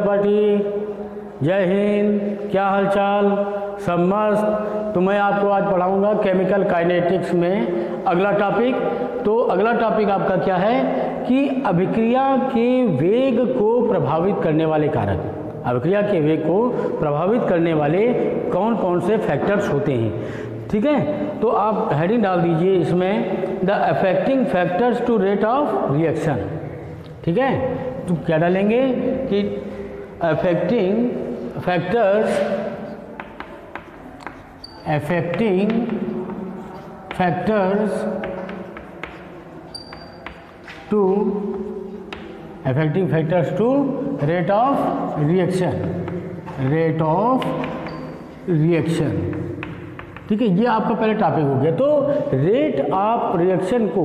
त्रिपाठी, जय हिंद। क्या हालचाल? सब मस्त। तो मैं आपको आज पढ़ाऊंगा केमिकल काइनेटिक्स में अगला टॉपिक। तो अगला टॉपिक आपका क्या है कि अभिक्रिया के वेग को प्रभावित करने वाले कारक, अभिक्रिया के वेग को प्रभावित करने वाले कौन कौन से फैक्टर्स होते हैं। ठीक है, तो आप हेडिंग डाल दीजिए इसमें the affecting factors to rate of reaction. ठीक है, तो क्या डालेंगे कि affecting factors to rate of reaction. ठीक है, ये आपका पहले टॉपिक हो गया। तो रेट ऑफ रिएक्शन को,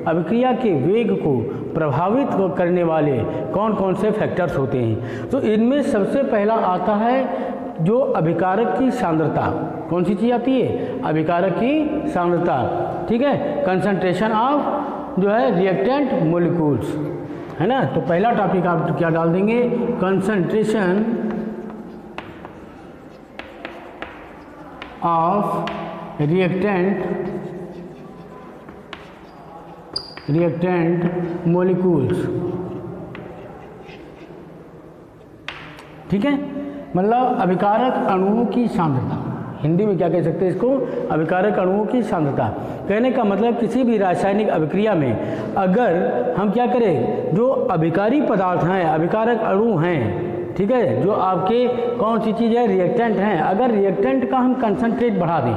अभिक्रिया के वेग को प्रभावित करने वाले कौन कौन से फैक्टर्स होते हैं। तो इनमें सबसे पहला आता है जो अभिकारक की सांद्रता। कौन सी चीज़ आती है? अभिकारक की सांद्रता। ठीक है, कंसंट्रेशन ऑफ जो है रिएक्टेंट मोलिक्यूल्स, है ना। तो पहला टॉपिक आप क्या डाल देंगे? Concentration of reactant molecules. ठीक है, मतलब अभिकारक अणुओं की सांद्रता। हिंदी में क्या कह सकते हैं इसको? अभिकारक अणुओं की सांद्रता। कहने का मतलब किसी भी रासायनिक अभिक्रिया में अगर हम क्या करें, जो अभिकारी पदार्थ हैं, अभिकारक अणु हैं, ठीक है, जो आपके कौन सी चीज़ है? रिएक्टेंट हैं। अगर रिएक्टेंट का हम कंसंट्रेट बढ़ा दें,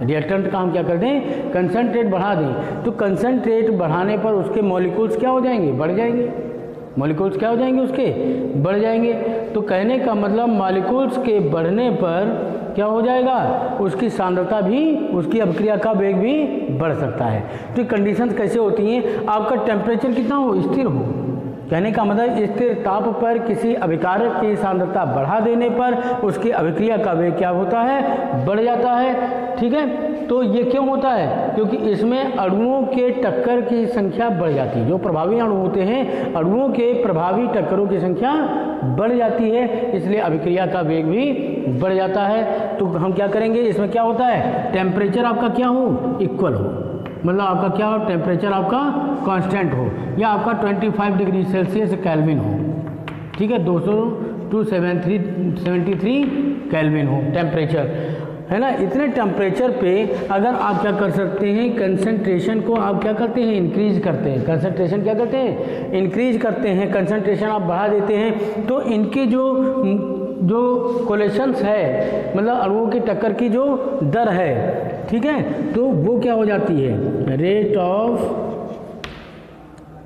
रिएक्टेंट का हम क्या कर दें? कंसंट्रेट बढ़ा दें, तो कंसंट्रेट बढ़ाने पर उसके मॉलिक्यूल्स क्या हो जाएंगे? बढ़ जाएंगे। मॉलिक्यूल्स क्या हो जाएंगे? उसके बढ़ जाएंगे। तो कहने का मतलब मॉलिक्यूल्स के बढ़ने पर क्या हो जाएगा? उसकी सांद्रता भी, उसकी अभिक्रिया का वेग भी बढ़ सकता है। तो कंडीशंस कैसे होती हैं? आपका टेम्परेचर कितना हो? स्थिर हो। कहने का मतलब स्थिर ताप पर किसी अभिकारक की सांद्रता बढ़ा देने पर उसकी अभिक्रिया का वेग क्या होता है? बढ़ जाता है। ठीक है, तो ये क्यों होता है? क्योंकि इसमें अणुओं के टक्कर की संख्या बढ़ जाती है। जो प्रभावी अणु होते हैं, अणुओं के प्रभावी टक्करों की संख्या बढ़ जाती है, इसलिए अभिक्रिया का वेग भी बढ़ जाता है। तो हम क्या करेंगे? इसमें क्या होता है? टेम्परेचर आपका क्या हो? इक्वल हो, मतलब आपका क्या हो? टेम्परेचर आपका कांस्टेंट हो, या आपका 25 डिग्री सेल्सियस केल्विन हो। ठीक है, 273 केल्विन हो टेम्परेचर, है ना। इतने टेम्परेचर पे अगर आप क्या कर सकते हैं? कंसंट्रेशन को आप क्या करते हैं? इंक्रीज करते हैं। कंसंट्रेशन क्या करते हैं? इंक्रीज करते हैं। कंसंट्रेशन आप बढ़ा देते हैं, तो इनके जो कोलेशंस है, मतलब अणुओं की टक्कर की जो दर है, ठीक है, तो वो क्या हो जाती है? रेट ऑफ,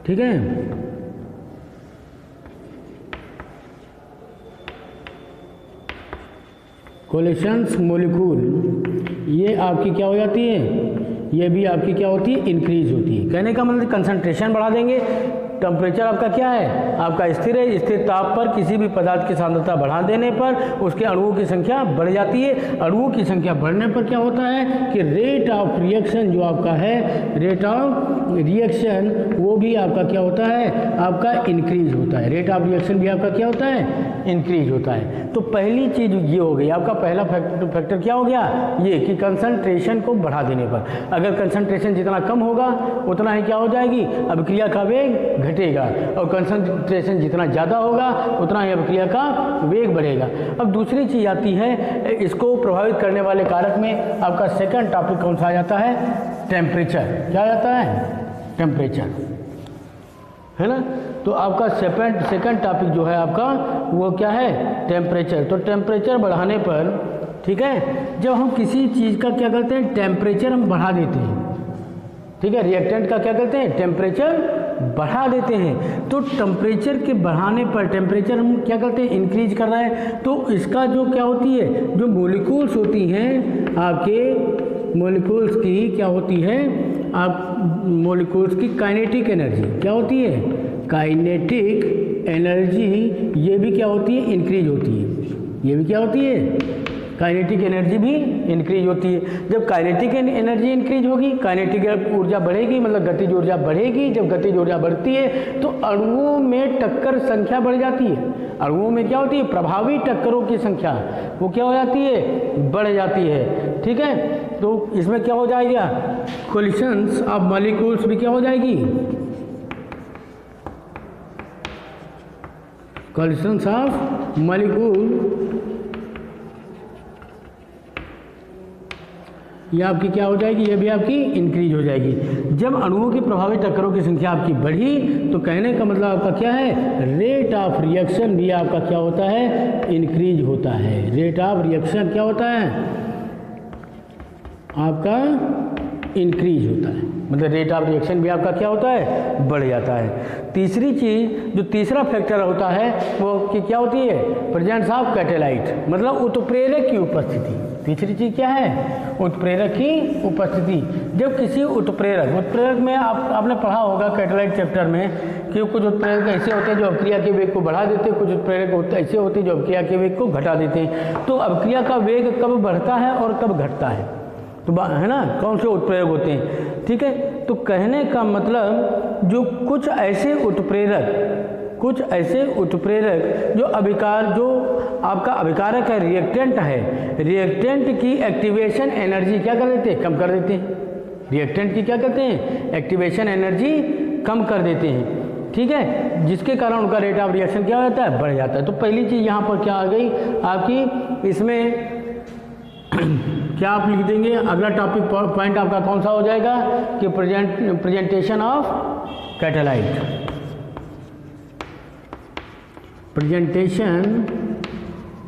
ठीक है, कोलेशंस मोलिक्यूल, ये आपकी क्या हो जाती है? ये भी आपकी क्या होती है? इंक्रीज होती है। कहने का मतलब कंसंट्रेशन बढ़ा देंगे, टेम्परेचर आपका क्या है? आपका स्थिर है। स्थिर ताप पर किसी भी पदार्थ की सांद्रता बढ़ा देने पर उसके अणुओं की संख्या बढ़ जाती है। अणुओं की संख्या बढ़ने पर क्या होता है कि रेट ऑफ रिएक्शन जो आपका है, रेट ऑफ रिएक्शन, वो भी आपका क्या होता है? आपका इंक्रीज होता है। रेट ऑफ रिएक्शन भी आपका क्या होता है? इंक्रीज होता है। तो पहली चीज़ ये हो गई, आपका पहला फैक्टर क्या हो गया? ये कि कंसंट्रेशन को बढ़ा देने पर, अगर कंसंट्रेशन जितना कम होगा उतना ही क्या हो जाएगी? अभिक्रिया का वेग घटेगा, और कंसंट्रेशन जितना ज़्यादा होगा उतना ही अभिक्रिया का वेग बढ़ेगा। अब दूसरी चीज़ आती है, इसको प्रभावित करने वाले कारक में आपका सेकंड टॉपिक कौन सा आ जाता है? टेम्परेचर। क्या आ जाता है? टेम्परेचर, है ना। तो आपका सेकंड टॉपिक जो है आपका, वो क्या है? टेम्परेचर। तो टेम्परेचर बढ़ाने पर, ठीक है, जब हम किसी चीज़ का क्या करते हैं? टेम्परेचर हम बढ़ा देते हैं। ठीक है, रिएक्टेंट का क्या करते हैं? टेम्परेचर बढ़ा देते हैं। तो टेम्परेचर के बढ़ाने पर, टेम्परेचर हम क्या करते हैं? इंक्रीज कर रहे हैं। तो इसका जो क्या होती है? जो मोलिक्यूल्स होती हैं आपके, मोलिक्यूल्स की क्या होती है? आप मोलिक्यूल्स की काइनेटिक एनर्जी क्या होती है? काइनेटिक एनर्जी, ये भी क्या होती है? इंक्रीज होती है। ये भी क्या होती है? काइनेटिक एनर्जी भी इंक्रीज होती है। जब काइनेटिक एनर्जी इंक्रीज होगी, काइनेटिक ऊर्जा बढ़ेगी, मतलब गतिज ऊर्जा बढ़ेगी। जब गतिज ऊर्जा बढ़ती है तो अणुओं में टक्कर संख्या बढ़ जाती है। अणुओं में क्या होती है, प्रभावी टक्करों की संख्या वो क्या हो जाती है, बढ़ जाती है। ठीक है, तो इसमें क्या हो जाएगा, कोलिशंस ऑफ मॉलिक्यूल्स भी क्या हो जाएगी, कोलिशंस ऑफ मॉलिक्यूल ये आपकी क्या हो जाएगी, ये भी आपकी इंक्रीज हो जाएगी। जब अणुओं की प्रभावी टक्करों की संख्या आपकी बढ़ी तो कहने का मतलब आपका क्या है, रेट ऑफ रिएक्शन भी आपका क्या होता है, इंक्रीज होता है। रेट ऑफ रिएक्शन क्या होता है आपका, इंक्रीज होता है, मतलब रेट ऑफ रिएक्शन भी आपका क्या होता है, बढ़ जाता है। तीसरी चीज़ जो तीसरा फैक्टर होता है वो कि क्या होती है, प्रेजेंस ऑफ कैटेलाइट, मतलब उत्प्रेरक की उपस्थिति। तीसरी चीज़ क्या है, उत्प्रेरक की उपस्थिति। जब किसी उत्प्रेरक में आपने पढ़ा होगा कैटेलाइट चैप्टर में कि कुछ उत्प्रेरक ऐसे होते हैं जो अभिक्रिया के वेग को बढ़ा देते हैं, कुछ उत्प्रेरक ऐसे होते हैं जो अभिक्रिया के वेग को घटा देते हैं। तो अभिक्रिया का वेग कब बढ़ता है और कब घटता है, तो है ना, कौन से उत्प्रेरक होते हैं। ठीक है, तो कहने का मतलब जो कुछ ऐसे उत्प्रेरक जो आपका अभिकारक है, रिएक्टेंट है, रिएक्टेंट की एक्टिवेशन एनर्जी क्या कर देते हैं, कम कर देते हैं। रिएक्टेंट की क्या करते हैं, एक्टिवेशन एनर्जी कम कर देते हैं। ठीक है, जिसके कारण उनका रेट ऑफ रिएक्शन क्या हो जाता है, बढ़ जाता है। तो पहली चीज़ यहाँ पर क्या आ गई आपकी, इसमें क्या आप लिख देंगे, अगला टॉपिक पॉइंट आपका कौन सा हो जाएगा कि प्रेजेंटेशन ऑफ कैटेलाइट, प्रेजेंटेशन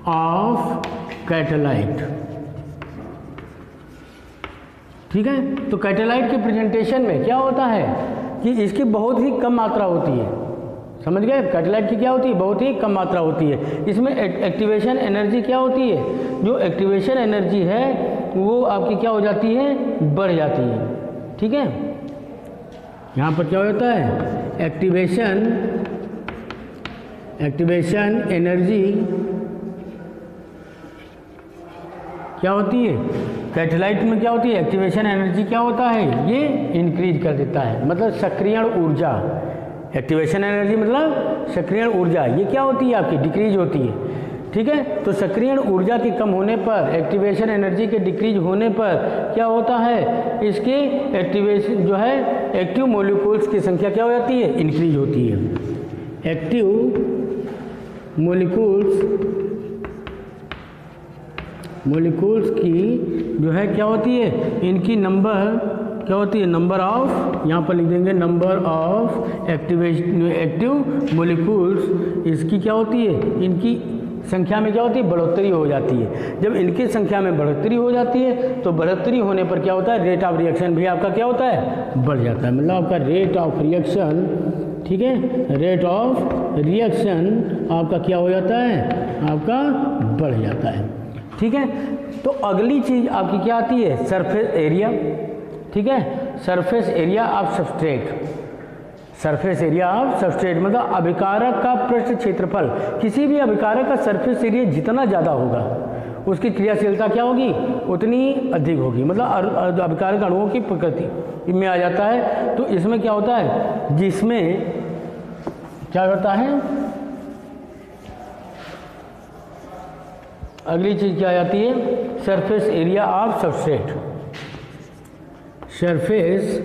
ऑफ कैटेलाइट। ठीक है, तो कैटेलाइट के प्रेजेंटेशन में क्या होता है कि इसकी बहुत ही कम मात्रा होती है। समझ गए, कैटेलाइट की क्या होती है, बहुत ही कम मात्रा होती है। इसमें एक्टिवेशन एनर्जी क्या होती है, जो एक्टिवेशन एनर्जी है वो आपकी क्या हो जाती है, बढ़ जाती है। ठीक है, यहाँ पर क्या हो जाता है, एक्टिवेशन एनर्जी क्या होती है, कैटेलाइट में क्या होती है, एक्टिवेशन एनर्जी क्या होता है, ये इंक्रीज कर देता है, मतलब सक्रियण ऊर्जा। एक्टिवेशन एनर्जी मतलब सक्रियण ऊर्जा, ये क्या होती है आपकी, डिक्रीज होती है। ठीक है, तो सक्रियण ऊर्जा के कम होने पर, एक्टिवेशन एनर्जी के डिक्रीज होने पर क्या होता है, इसके एक्टिवेशन जो है एक्टिव मॉलिक्यूल्स की संख्या क्या हो जाती है, इंक्रीज होती है। एक्टिव मॉलिक्यूल्स की जो है क्या होती है, इनकी नंबर क्या होती है, नंबर ऑफ, यहाँ पर लिख देंगे नंबर ऑफ एक्टिव मॉलिक्यूल्स, इसकी क्या होती है, इनकी संख्या में क्या होती है, बढ़ोतरी हो जाती है। जब इनकी संख्या में बढ़ोतरी हो जाती है तो बढ़ोतरी होने पर क्या होता है, रेट ऑफ रिएक्शन भी आपका क्या होता है, बढ़ जाता है। मतलब आपका रेट ऑफ रिएक्शन, ठीक है, रेट ऑफ रिएक्शन आपका क्या हो जाता है, आपका बढ़ जाता है। ठीक है, तो अगली चीज़ आपकी क्या आती है, सरफेस एरिया। ठीक है, surface area of substrate, surface area of substrate मतलब अभिकारक का पृष्ठ क्षेत्रफल। किसी भी अभिकारक का सरफेस एरिया जितना ज़्यादा होगा उसकी क्रियाशीलता क्या होगी, उतनी अधिक होगी। मतलब अभिकारक अणुओं की प्रकृति में आ जाता है। तो इसमें क्या होता है, जिसमें क्या होता है, अगली चीज़ क्या आ जाती है, surface area of substrate, surface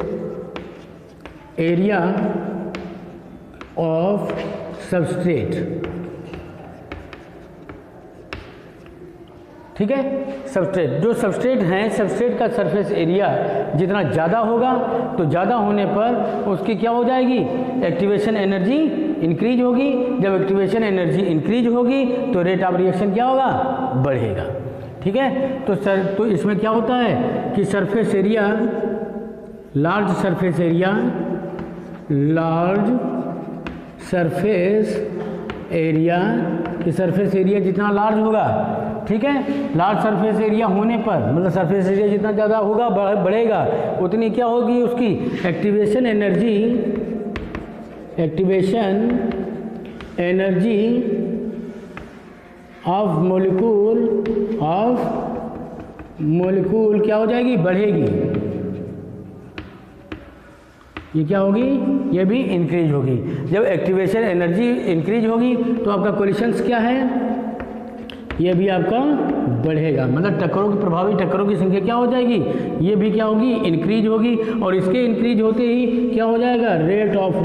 area of substrate. ठीक है, सबस्ट्रेट, जो सबस्ट्रेट हैं, सबस्ट्रेट का सरफेस एरिया जितना ज़्यादा होगा तो ज़्यादा होने पर उसकी क्या हो जाएगी, एक्टिवेशन एनर्जी इंक्रीज होगी। जब एक्टिवेशन एनर्जी इंक्रीज होगी तो रेट ऑफ रिएक्शन क्या होगा, बढ़ेगा। ठीक है, तो इसमें क्या होता है कि surface area, large surface area, large surface area, कि सरफेस एरिया जितना लार्ज होगा, ठीक है, लार्ज सरफेस एरिया होने पर मतलब सरफेस एरिया जितना ज़्यादा होगा बढ़ेगा उतनी क्या होगी उसकी एक्टिवेशन एनर्जी ऑफ मोलिक्यूल क्या हो जाएगी, बढ़ेगी। ये क्या होगी, ये भी इंक्रीज होगी। जब एक्टिवेशन एनर्जी इंक्रीज होगी तो आपका कोलिशंस क्या है, ये भी आपका बढ़ेगा। मतलब टक्करों की, प्रभावी टक्करों की संख्या क्या हो जाएगी, ये भी क्या होगी, इंक्रीज होगी। और इसके इंक्रीज होते ही क्या हो जाएगा, रेट ऑफ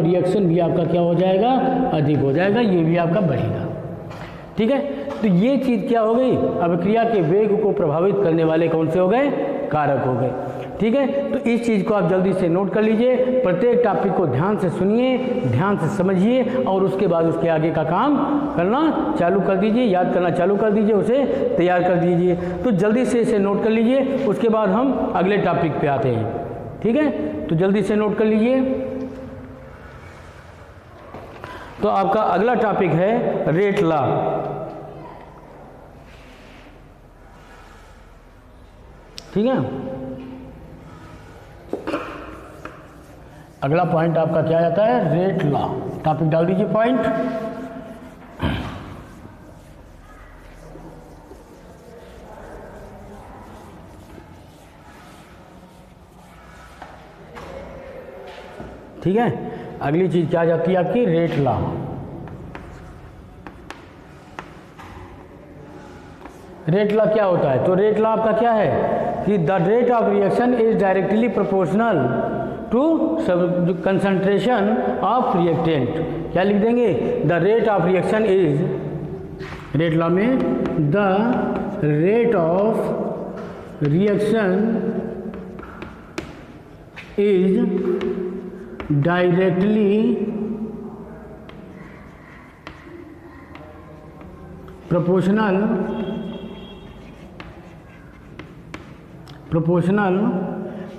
रिएक्शन भी आपका क्या हो जाएगा, अधिक हो जाएगा, ये भी आपका बढ़ेगा। ठीक है, तो ये चीज़ क्या हो गई, अभिक्रिया के वेग को प्रभावित करने वाले कौन से हो गए, कारक हो गए। ठीक है, तो इस चीज़ को आप जल्दी से नोट कर लीजिए। प्रत्येक टॉपिक को ध्यान से सुनिए, ध्यान से समझिए और उसके बाद उसके आगे का काम करना चालू कर दीजिए, याद करना चालू कर दीजिए, उसे तैयार कर दीजिए। तो जल्दी से इसे नोट कर लीजिए, उसके बाद हम अगले टॉपिक पे आते हैं। ठीक है, तो जल्दी से नोट कर लीजिए। तो आपका अगला टॉपिक है रेट लॉ। ठीक है, अगला पॉइंट आपका क्या आता है, रेट लॉ। टॉपिक डाल दीजिए पॉइंट। ठीक है, अगली चीज क्या आ जाती है आपकी, रेट लॉ। रेट लॉ क्या होता है, तो रेट लॉ आपका क्या है कि the rate of reaction is directly proportional to concentration of reactant. क्या लिख देंगे, the rate of reaction is, rate law में the rate of reaction is directly proportional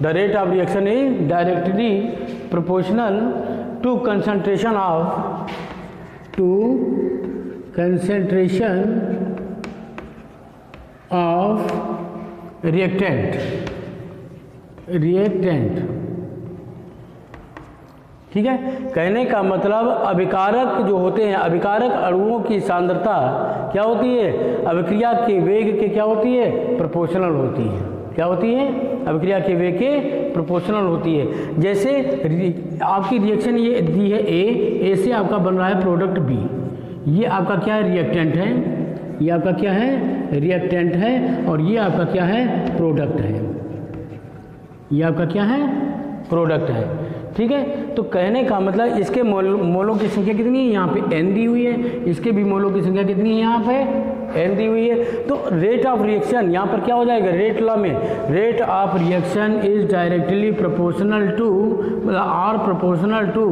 the rate of reaction is directly proportional to concentration of reactant। ठीक है, कहने का मतलब अभिकारक जो होते हैं, अभिकारक अणुओं की सांद्रता क्या होती है, अभिक्रिया के वेग के क्या होती है, प्रोपोर्शनल होती है। क्या होती है, अभिक्रिया के वेग के प्रोपोर्शनल होती है। जैसे आपकी रिएक्शन ये दी है ए से आपका बन रहा है प्रोडक्ट बी, ये आपका क्या है, रिएक्टेंट है, ये आपका क्या है, रिएक्टेंट है, और ये आपका क्या है, प्रोडक्ट है, ये आपका क्या है, प्रोडक्ट है। ठीक है, तो कहने का मतलब इसके मोलों की संख्या कितनी है, यहाँ पे n दी हुई है, इसके भी मोलों की संख्या कितनी है, यहाँ पे n दी हुई है। तो रेट ऑफ रिएक्शन यहाँ पर क्या हो जाएगा, रेट लॉ में rate of reaction is directly proportional to, मतलब आर प्रोपोर्शनल टू,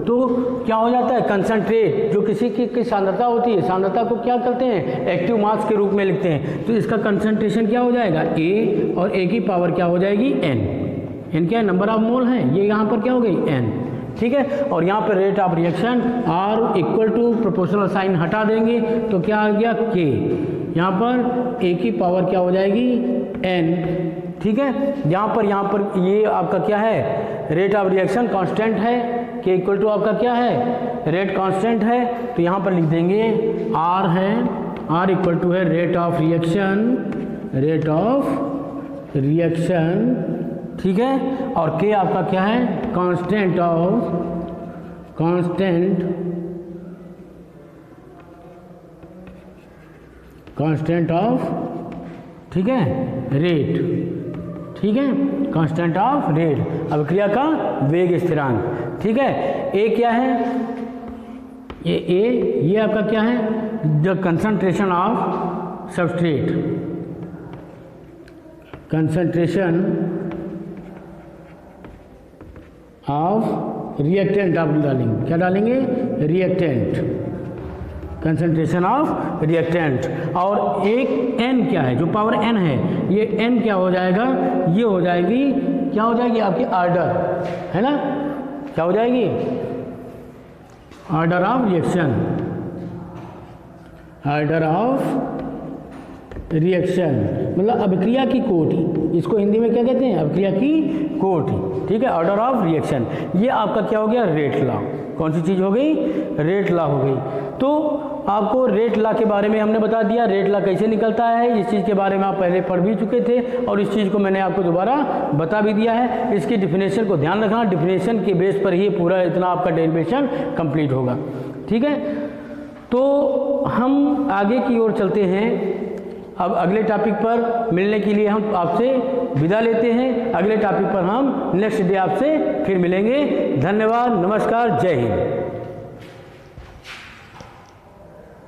तो क्या हो जाता है, कंसंट्रेट जो किसी की सांद्रता होती है, सांद्रता को क्या करते हैं, एक्टिव मास के रूप में लिखते हैं। तो इसका कंसंट्रेशन क्या हो जाएगा, ए, और ए की पावर क्या हो जाएगी, एन क्या नंबर ऑफ मोल है, ये यहाँ पर क्या हो गई, n। ठीक है, और यहाँ पर rate of reaction R equal to proportional sign हटा देंगे तो क्या आ गया, K, यहाँ पर A की पावर क्या हो जाएगी, n। ठीक है, यहाँ पर ये आपका क्या है, रेट ऑफ रिएक्शन कांस्टेंट है, K इक्वल टू आपका क्या है, रेट कांस्टेंट है, तो यहाँ पर लिख देंगे R है, R इक्वल टू है रेट ऑफ रिएक्शन। ठीक है, और K आपका क्या है, कांस्टेंट ऑफ ठीक है, रेट। ठीक है, कांस्टेंट ऑफ रेट, अभिक्रिया का वेग स्थिरांक। ठीक है, ए क्या है, ये आपका क्या है, the concentration of substrate, concentration of reactant आप डालेंगे, क्या डालेंगे, रिएक्टेंट, कंसंट्रेशन ऑफ रिएक्टेंट। और एक n क्या है, जो पावर n है, ये n क्या हो जाएगा, ये हो जाएगी, क्या हो जाएगी आपकी ऑर्डर, है ना, क्या हो जाएगी, order of reaction, order of reaction, मतलब अभिक्रिया की कोटि, इसको हिंदी में क्या कहते हैं, अभिक्रिया की कोटि, ठीक है, ऑर्डर ऑफ रिएक्शन। ये आपका क्या हो गया, रेट लॉ। कौन सी चीज़ हो गई, रेट लॉ हो गई। तो आपको रेट लॉ के बारे में हमने बता दिया, रेट लॉ कैसे निकलता है, इस चीज़ के बारे में आप पहले पढ़ भी चुके थे और इस चीज़ को मैंने आपको दोबारा बता भी दिया है। इसकी डिफिनेशन को ध्यान रखना, डिफिनेशन के बेस पर ही पूरा इतना आपका डेरिवेशन कंप्लीट होगा, ठीक है। तो हम आगे की ओर चलते हैं। अब अगले टॉपिक पर मिलने के लिए हम आपसे विदा लेते हैं। अगले टॉपिक पर हम नेक्स्ट डे आपसे फिर मिलेंगे। धन्यवाद, नमस्कार, जय हिंद।